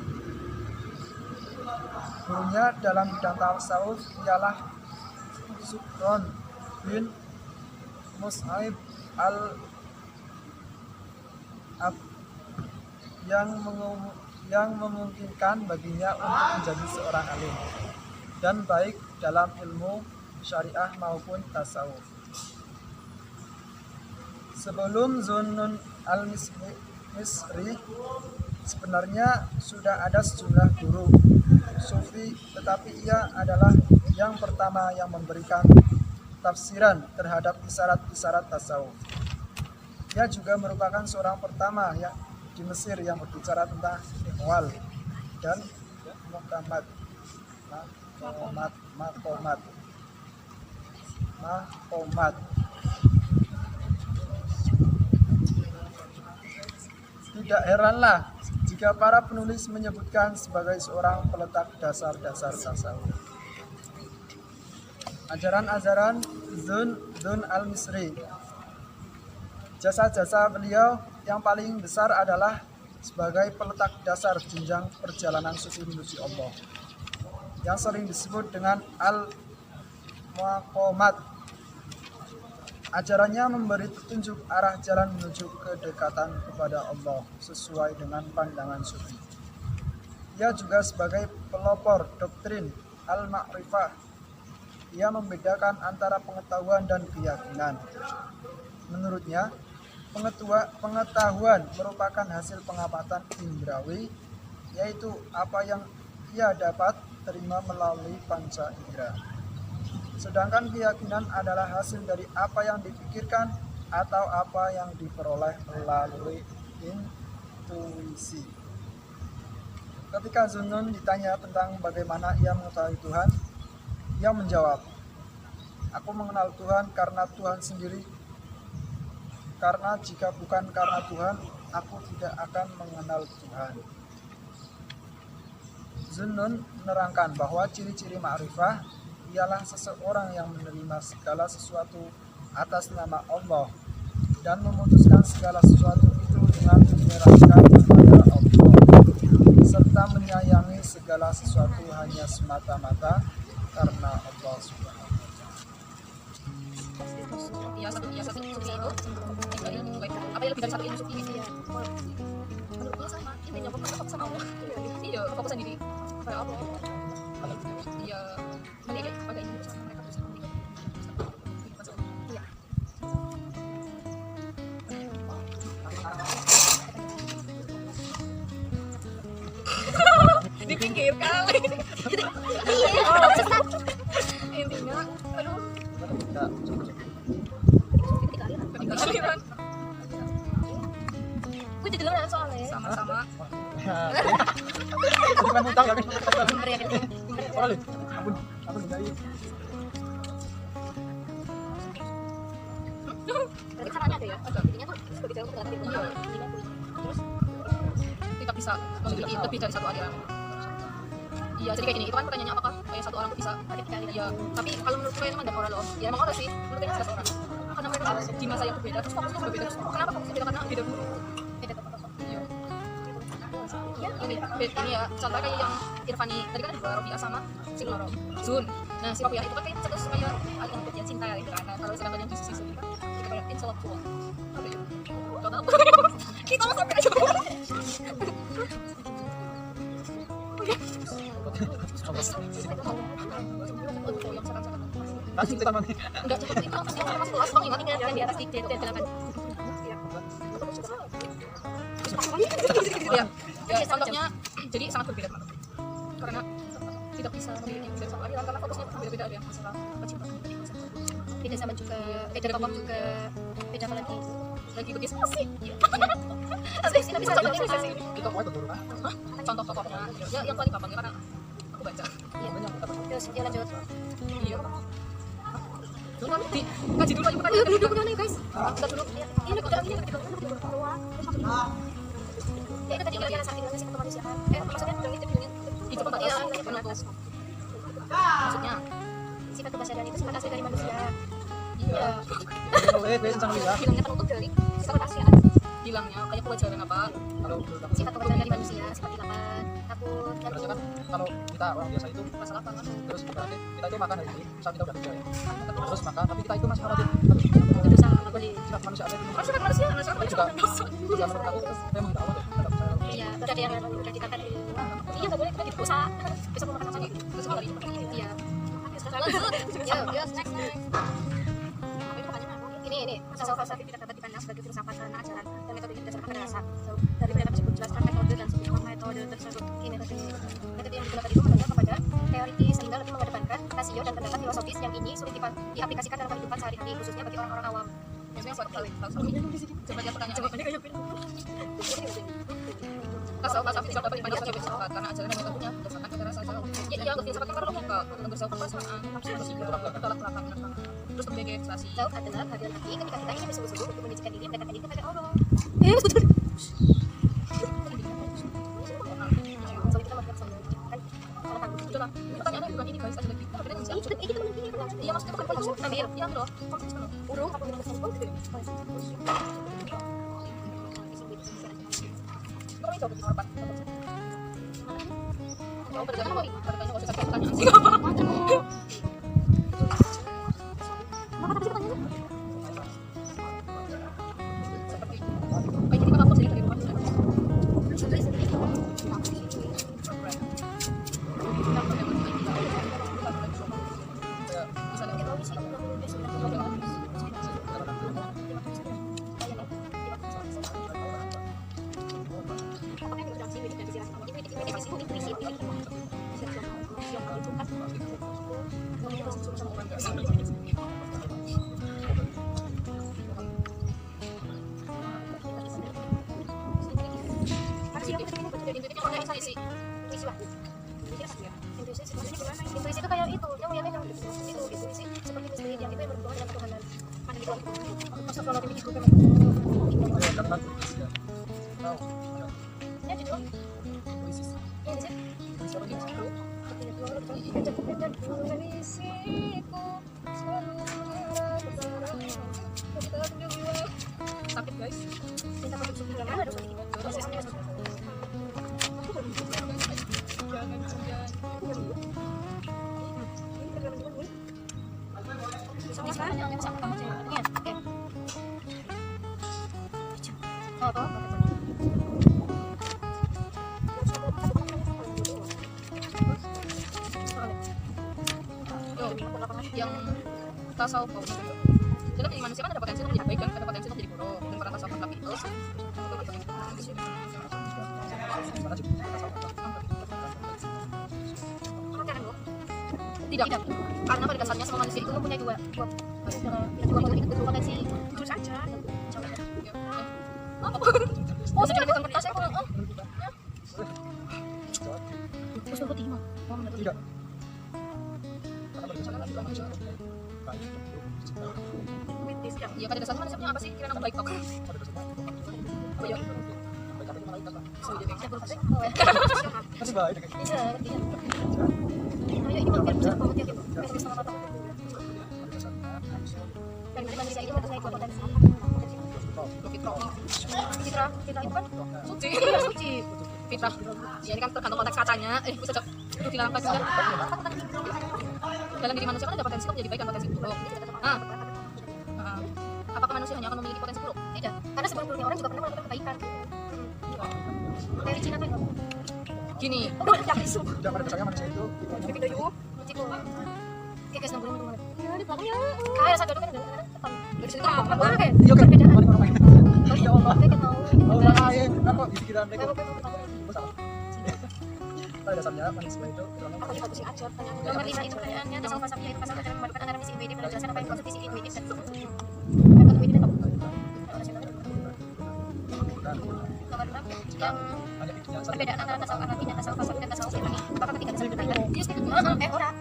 A: Gurunya dalam bidang tasawuf ialah Sukron bin Mus'aib Al-Ab yang memungkinkan baginya untuk menjadi seorang alim dan baik dalam ilmu syariah maupun tasawuf. Sebelum Zunnun al-Misri, sebenarnya sudah ada sejumlah guru sufi, tetapi ia adalah yang pertama yang memberikan tafsiran terhadap isyarat-isyarat tasawuf. Ia juga merupakan seorang pertama yang di Mesir yang berbicara tentang ihwal dan makomat. Tidak heranlah jika para penulis menyebutkan sebagai seorang peletak dasar-dasar tasawuf. Ajaran-ajaran Zun al-Misri. Jasa-jasa beliau yang paling besar adalah sebagai peletak dasar jenjang perjalanan sufi menuju Allah, yang sering disebut dengan al-maqamat. Ajarannya memberi petunjuk arah jalan menuju kedekatan kepada Allah sesuai dengan pandangan sufi. Ia juga sebagai pelopor doktrin al-ma'rifah. Ia membedakan antara pengetahuan dan keyakinan. Menurutnya, pengetahuan merupakan hasil pengamatan indrawi, yaitu apa yang ia dapat terima melalui panca indera. Sedangkan keyakinan adalah hasil dari apa yang dipikirkan atau apa yang diperoleh melalui intuisi. Ketika Zunnun ditanya tentang bagaimana ia mengetahui Tuhan, ia menjawab, "Aku mengenal Tuhan karena Tuhan sendiri. Karena jika bukan karena Tuhan, aku tidak akan mengenal Tuhan." Zunnun menerangkan bahwa ciri-ciri ma'rifah ialah seseorang yang menerima segala sesuatu atas nama Allah dan memutuskan segala sesuatu itu dengan menyerahkan kepada Allah, serta menyayangi segala sesuatu hanya semata-mata karena Allah Subhanahu wa Ta'ala.
E: Ya satu itu apa yang lebih dari satu ilmu ini ya menurutku sama intinya fokus sama Allah. Iya, fokus sendiri kayak Allah. Iya, ini pakai ini sama mereka bisa iya. Di pinggir kali. Intinya aduh aliran
B: Gue jadi duluan soalnya.
E: sama-sama
A: Bukan hutang ya.
B: Bener ya, bener.
A: Ampun, ampun dari.
B: Berarti caranya ada ya? Intinya tuh sebagai jalan untuk terus
E: kita bisa memiliki lebih dari satu aliran. Iya, jadi kayak gini, itu kan pertanyaannya apakah kayak satu orang tuh bisa ada tiga aliran? Iya, tapi kalau menurut saya emang ada orang loh. Ya emang orang sih, menurut saya jelas orang. Karena mereka di masa yang berbeda, terus fokusnya juga berbeda. Terus kenapa fokusnya beda? Karena beda dulu.
B: beda tokoh-tokoh.
E: Iya. Ini ya, contohnya kayak yang Irfani tadi kan ada dua, Robiah sama si Noro Zun. Nah, si Robiah itu kan kayak cetus kayak aliran bagian cinta ya, gitu kan. Nah, kalau sedangkan yang di sisi ini kan kita kayak intelektual. Apa ya? Contoh apa? Kita mau sampai aja.
A: Kasih kita mana?
E: Enggak cukup itu pasti yang masuk kelas bang, ingat yang di atas di delapan. Ya, ya contohnya jadi sangat berbeda teman. Karena tidak bisa memiliki dari satu aliran karena fokusnya berbeda-beda, ada yang masalah kecintaan,
B: Beda sama juga, beda tokoh juga, beda apa lagi
E: berdiskusi.
B: bisa
E: Diskusi.
A: Kita mau itu dulu kan?
E: Contoh tokohnya, ya yang paling gampang ya karena aku baca.
B: terus ya lanjut.
E: Iya. Dulu nanti kaji dulu aja pertanyaan.
B: Dulu nih guys.
E: Kita dulu.
B: Ini udah ini ya itu tadi kira-kira saat ini sih kemanusiaan. Maksudnya dong itu
E: Itu pembatas.
B: Iya,
E: Penutup. Maksudnya
B: sifat kebasaran itu sifat asli dari manusia.
E: iya.
A: Gue sama ya.
B: Bilangnya penutup dari sifat kebasaran.
E: Bilangnya kayak kewajaran apa?
A: Kalau
B: Sifat kebasaran dari manusia seperti lapar, takut,
A: terusnya kan
B: ngantuk.
A: kalau kita orang biasa itu
E: Masalah apa kan?
A: terus berarti kita itu makan hari ini, misal kita udah kerja ya. Terus makan, tapi kita itu masih khawatir.
B: Itu dosa nggak boleh.
A: Sifat manusia ada itu.
E: Manusia manusia banyak
A: Juga.
E: yang dosa.
A: Juga menurut aku saya menghina Allah terhadap saya.
B: Iya, terus ada yang udah dikatakan iya nggak boleh kita gitu dosa. Bisa memakan apa gitu.
E: Terus apa lagi?
B: Iya. Ya, next. Ini tasawuf falsafi tidak dapat dipandang sebagai filsafat karena ajaran dan metodenya berdasarkan pada rasa. Dari mereka tersebut jelaskan metode dan sejumlah metode tersebut. Ini metode yang digunakan itu menunjuk kepada teori sehingga lebih mengedepankan rasio dan pendapat filosofis yang ini sulit diaplikasikan dalam kehidupan sehari-hari khususnya bagi orang-orang awam.
E: Biasanya suatu kali. Coba dia pertanyaan.
B: Jawabannya kayak
E: Tasawuf falsafi tidak dapat dipandang sebagai filsafat karena ajaran dan metodenya berdasarkan pada rasa. Ya iya, filsafat kan logika, untuk perasaan, terus juga tolak belakang, terus berbagai ekspresi.
B: Jauh adalah bagian hati ketika kita ingin bersungguh-sungguh untuk mendidikan diri mendekatkan diri kepada Allah.
E: Pertanyaannya bukan ini guys, ada lagi. Iya maksudnya bukan konsep, ambil yang loh.
B: Urung apa yang bersambung?
E: Kamu coba bikin rapat. Kamu bertanya nggak usah sampai pertanyaan sih apa? Seperti kayak gini kan aku sendiri dari rumah.
B: Intuisi itu kayak itu, yang intuisi seperti insting yang itu yang berhubungan dengan ketuhanan. Mana gitu? Astagfirullahaladzim, ini juga Ya judul. Ini sih.
E: Sakit guys. Yang tasawuf dalam jadi manusia kan ada potensi untuk menjadi baik kan, ada potensi untuk menjadi buruk. Dan para tasawuf tapi itu tidak, karena pada dasarnya semua manusia itu mempunyai dua potensi. Jujur saja. Oh, sudah kita kertas ya,
A: Tidak.
E: Ya pada dasarnya manusia punya apa sih? Kira aku baik kok. Oh iya.
A: Masih baik.
E: Fitrah itu kan suci. Fitrah. Ya ini kan tergantung konteks katanya. Bisa cocok. Itu dilangkah juga. Dalam diri manusia kan ada potensi untuk menjadi baik dan potensi buruk. Apakah manusia hanya akan memiliki potensi buruk? Tidak. Karena seburuk-buruknya orang juga pernah melakukan kebaikan. Dari Cina kan? Gini.
A: Tidak, pada dasarnya manusia itu pada dasarnya manusia itu
D: Nomor 5 itu pertanyaannya tasawuf falsafah yaitu pasal yang memadukan antara misi intuitif dan menjelaskan apa yang dimaksud misi intuitif dan nomor 6 yang perbedaan antara tasawuf Hanafi dan tasawuf falsafah dan tasawuf Irfani. Apakah ketika bisa berkaitan? Orang.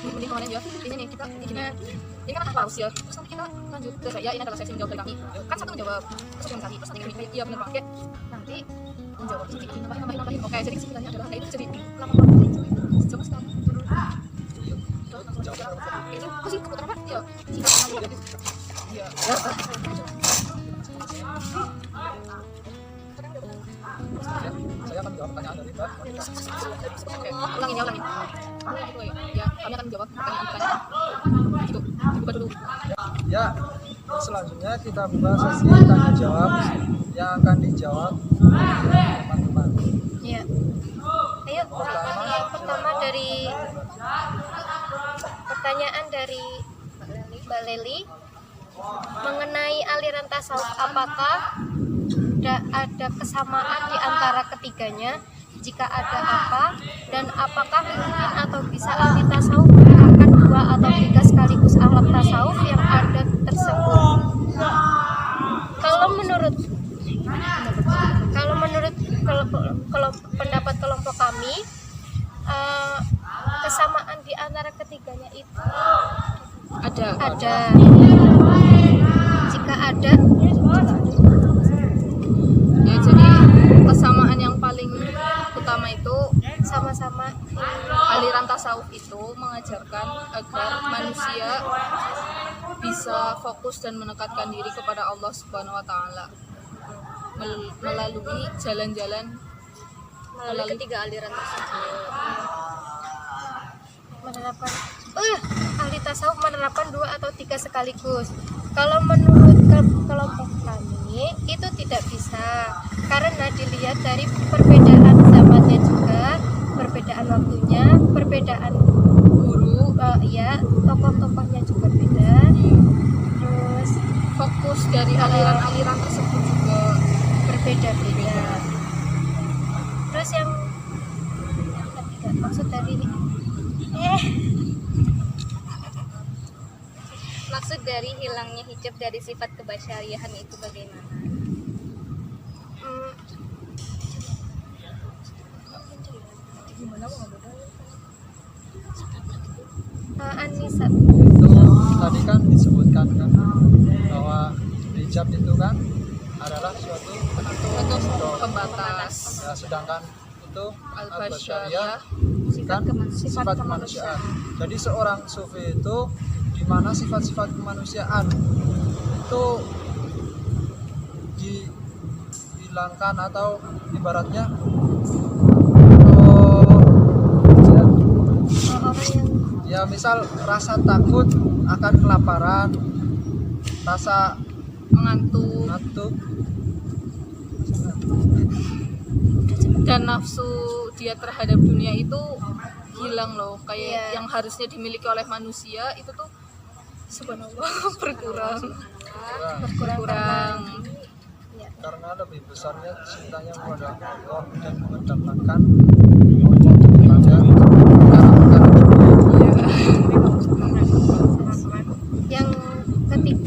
E: Mending kemarin ya, ini nih kita ini kan paus ya, terus nanti kita lanjut ke saya, ini adalah sesi menjawab dari kami kan satu menjawab, terus yang kami, terus nanti kami, iya benar pakai nanti menjawab, jadi nambahin oke, jadi kesimpulannya adalah itu jadi lama banget coba sekali itu masih kebetulan pak, ya iya
A: saya akan menjawab pertanyaan dari Mbak.
E: Oke, ulangin ya, kami akan menjawab pertanyaan gitu, dibuka dulu.
A: Ya, selanjutnya kita buka sesi tanya jawab yang akan dijawab teman-teman.
D: Iya. Ayo, yang pertama dari pertanyaan dari Mbak Leli mengenai aliran tasawuf, apakah ada kesamaan di antara ketiganya? Jika ada apa, dan apakah mungkin atau bisa ahli tasawuf menerapkan 2 atau 3 sekaligus akhlak tasawuf yang ada tersebut? Kalau menurut pendapat kelompok kami, kesamaan di antara ketiganya itu ada. Jika ada,
E: ya jadi kesamaan yang paling utama itu
D: sama-sama
E: aliran tasawuf itu mengajarkan agar manusia bisa fokus dan menekatkan diri kepada Allah Subhanahu wa taala melalui jalan-jalan melalui ketiga aliran tersebut.
D: menerapkan ahli tasawuf menerapkan 2 atau 3 sekaligus. Kalau menurut kelompok kami itu tidak bisa, karena dilihat dari perbedaan zamannya juga, perbedaan waktunya, perbedaan guru, ya tokoh-tokohnya juga beda. Terus
E: fokus dari aliran-aliran tersebut juga
D: berbeda-beda. Terus yang ketiga, maksud dari
B: Maksud dari hilangnya hijab dari sifat kebasyariahan itu bagaimana?
D: Anissa.
A: Itu tadi kan disebutkan kan bahwa hijab itu kan adalah suatu
E: Suatu pembatas.
A: ya, sedangkan itu
E: Al-Basyariyah
A: kan sifat kemanusiaan. Jadi seorang sufi itu di mana sifat-sifat kemanusiaan itu dihilangkan atau ibaratnya ya misal rasa takut akan kelaparan, rasa
E: Mengantuk dan nafsu dia terhadap dunia itu hilang loh, kayak yang harusnya dimiliki oleh manusia itu tuh subhanallah berkurang
A: karena lebih besarnya cintanya kepada Allah dan mendapatkan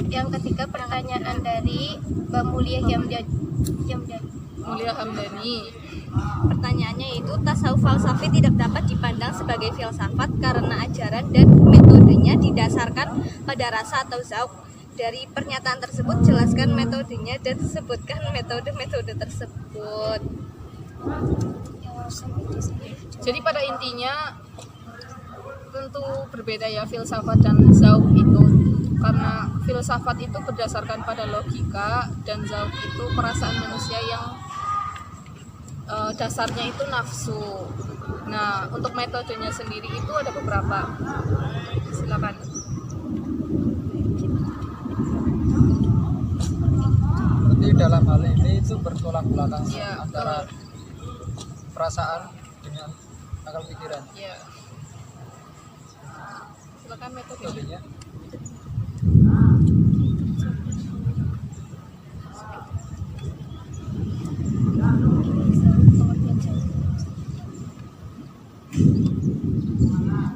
D: Yang ketiga pertanyaan dari Mbak Mulia
E: Mulia Hamdani.
B: Pertanyaannya yaitu tasawuf falsafi tidak dapat dipandang sebagai filsafat karena ajaran dan metodenya didasarkan pada rasa atau zauk. Dari pernyataan tersebut jelaskan metodenya dan sebutkan metode-metode tersebut.
E: Jadi pada intinya tentu berbeda ya filsafat dan zauk itu, karena filsafat itu berdasarkan pada logika dan zauk itu perasaan manusia yang dasarnya itu nafsu. Nah, untuk metodenya sendiri itu ada beberapa. Silakan.
A: Berarti dalam hal ini itu bertolak belakang
E: Ya,
A: antara perasaan dengan akal pikiran.
E: Ya. Silakan metodenya.
A: Metodenya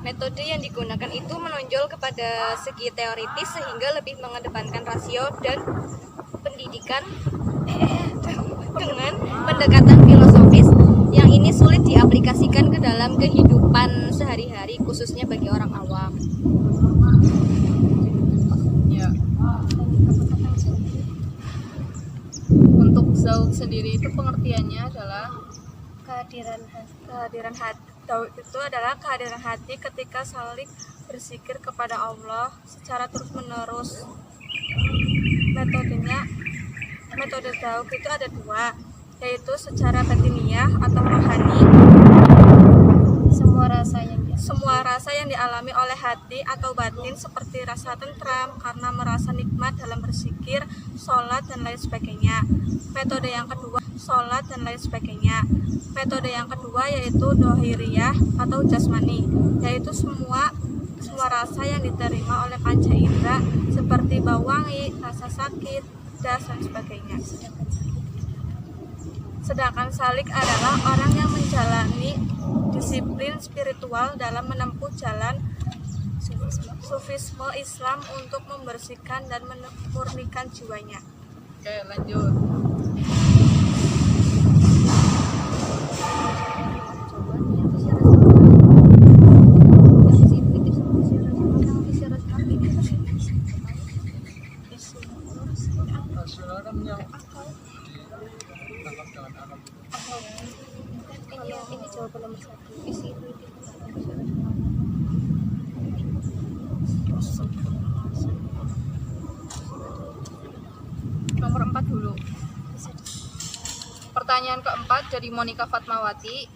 B: Metode yang digunakan itu menonjol kepada segi teoritis sehingga lebih mengedepankan rasio dan pendidikan dengan pendekatan filosofis yang ini sulit diaplikasikan ke dalam kehidupan sehari-hari khususnya bagi orang awam.
E: Ya. Untuk zauk sendiri itu pengertiannya adalah
D: kehadiran
C: hati. Daud itu adalah kehadiran hati ketika saling berzikir kepada Allah secara terus-menerus. Metode Daud itu ada dua, yaitu secara batiniah atau rohani. Semua rasa yang dialami oleh hati atau batin seperti rasa tentram karena merasa nikmat dalam berzikir, sholat dan lain sebagainya. Metode yang kedua, sholat dan lain sebagainya. Metode yang kedua yaitu dohiriyah atau jasmani, yaitu semua rasa yang diterima oleh panca indera seperti bau wangi, rasa sakit, das dan sebagainya. Sedangkan salik adalah orang yang menjalani disiplin spiritual dalam menempuh jalan sufisme Islam untuk membersihkan dan memurnikan jiwanya.
E: Oke, lanjut.
A: nasional kan yang ditangkap dengan akal.
D: Ini jawaban nomor 1. Isi
E: Nomor 4 dulu. Pertanyaan keempat dari Monica Fatmawati.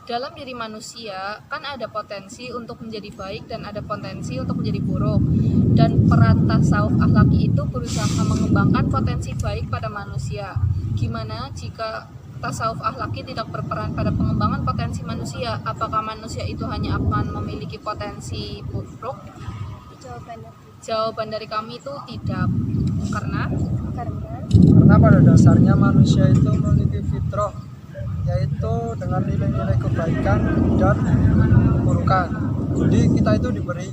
E: Dalam diri manusia kan ada potensi untuk menjadi baik dan ada potensi untuk menjadi buruk, dan peran tasawuf akhlaki itu berusaha mengembangkan potensi baik pada manusia. Gimana jika tasawuf akhlaki tidak berperan pada pengembangan potensi manusia? Apakah manusia itu hanya akan memiliki potensi buruk? Jawaban dari kami itu tidak. Karena
A: pada dasarnya manusia itu memiliki fitrah, yaitu dengan nilai-nilai kebaikan dan keburukan. Jadi kita itu diberi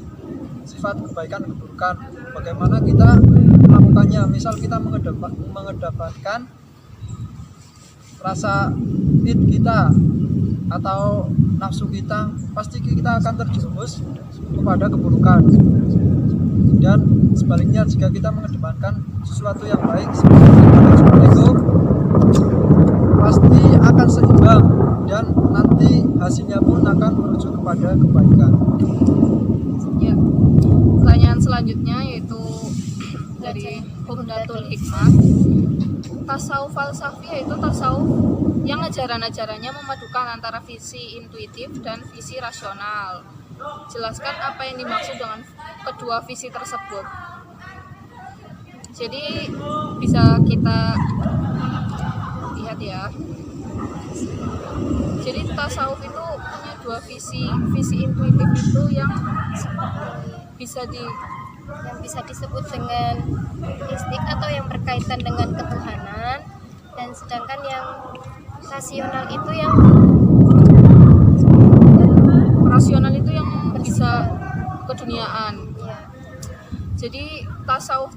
A: sifat kebaikan dan keburukan. Bagaimana kita melakukannya? Misal kita mengedepankan rasa id kita atau nafsu kita, pasti kita akan terjerumus kepada keburukan. dan sebaliknya jika kita mengedepankan sesuatu yang baik seperti itu pasti akan seimbang dan nanti hasilnya pun akan menuju kepada kebaikan.
E: Ya. Pertanyaan selanjutnya yaitu dari Humdatul Hikmah. Tasawuf falsafi yaitu tasawuf yang ajaran-ajarannya memadukan antara visi intuitif dan visi rasional. Jelaskan apa yang dimaksud dengan kedua visi tersebut. Jadi bisa kita lihat ya. Jadi tasawuf itu punya dua visi. Visi intuitif itu yang bisa disebut dengan mistik atau yang berkaitan dengan ketuhanan, dan sedangkan yang rasional itu yang bisa keduniaan. Jadi tasawuf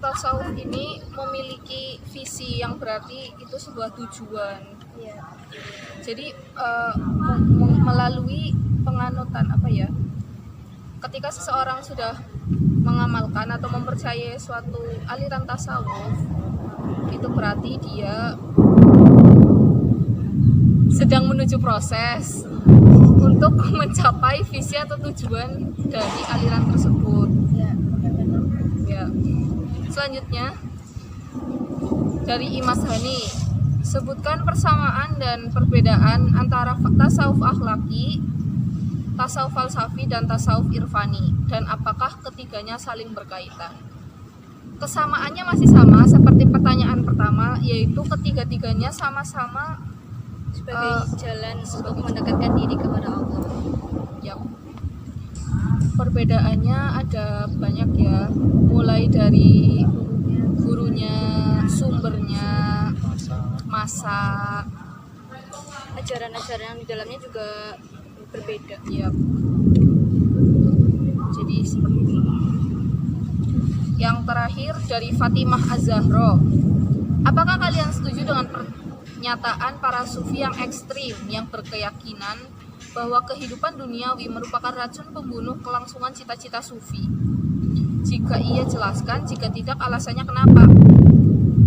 E: ini memiliki visi yang berarti itu sebuah tujuan. Jadi melalui penganutan ketika seseorang sudah mengamalkan atau mempercayai suatu aliran tasawuf, itu berarti dia sedang menuju proses untuk mencapai visi atau tujuan dari aliran tersebut. Ya. Selanjutnya dari Imas Hani, sebutkan persamaan dan perbedaan antara tasawuf akhlaki, tasawuf falsafi, dan tasawuf irfani, dan apakah ketiganya saling berkaitan. Kesamaannya masih sama seperti pertanyaan pertama, yaitu ketiga-tiganya sama-sama
B: sebagai jalan untuk mendekatkan diri kepada Allah.
E: Ya. Perbedaannya ada banyak ya, mulai dari gurunya, sumbernya, masa,
B: ajaran-ajaran yang di dalamnya juga berbeda.
E: Ya. Jadi seperti itu. Yang terakhir dari Fatimah Az-Zahra, apakah kalian setuju dengan pernyataan para sufi yang ekstrim yang berkeyakinan bahwa kehidupan duniawi merupakan racun pembunuh kelangsungan cita-cita sufi? Jika iya, jelaskan. Jika tidak, alasannya kenapa?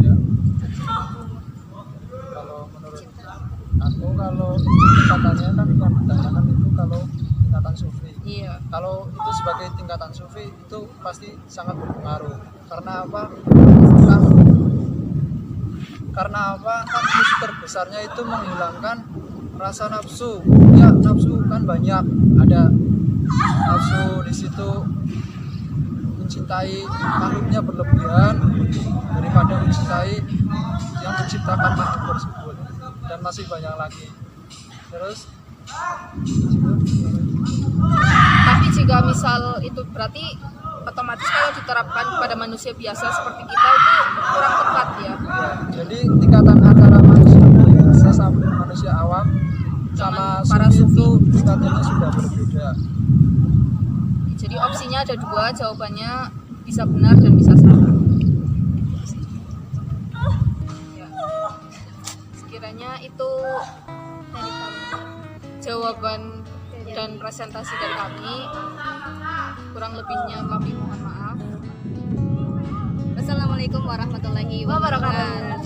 A: Ya. Kalau menurut aku, kalau tingkatannya kan ditanyakan itu kalau tingkatan sufi.
E: Iya.
A: Kalau itu sebagai tingkatan sufi itu pasti sangat berpengaruh. Karena apa? Kan misi terbesarnya itu menghilangkan rasa nafsu. Ya, nafsu kan banyak. Ada nafsu di situ mencintai makhluknya berlebihan daripada mencintai yang menciptakan makhluk tersebut, dan masih banyak lagi. Terus
E: tapi jika misal itu berarti otomatis kalau diterapkan kepada manusia biasa seperti kita itu kurang tepat ya.
A: Jadi tingkatan antara manusia biasa sama manusia awam sama
E: para
A: sufi
E: sufi
A: itu tingkatannya sudah berbeda.
E: Jadi opsinya ada dua, jawabannya bisa benar dan bisa salah. Ya. Sekiranya itu dari kami jawaban dan presentasi dari kami. Kurang lebihnya kami mohon maaf.
B: Wassalamualaikum warahmatullahi wabarakatuh.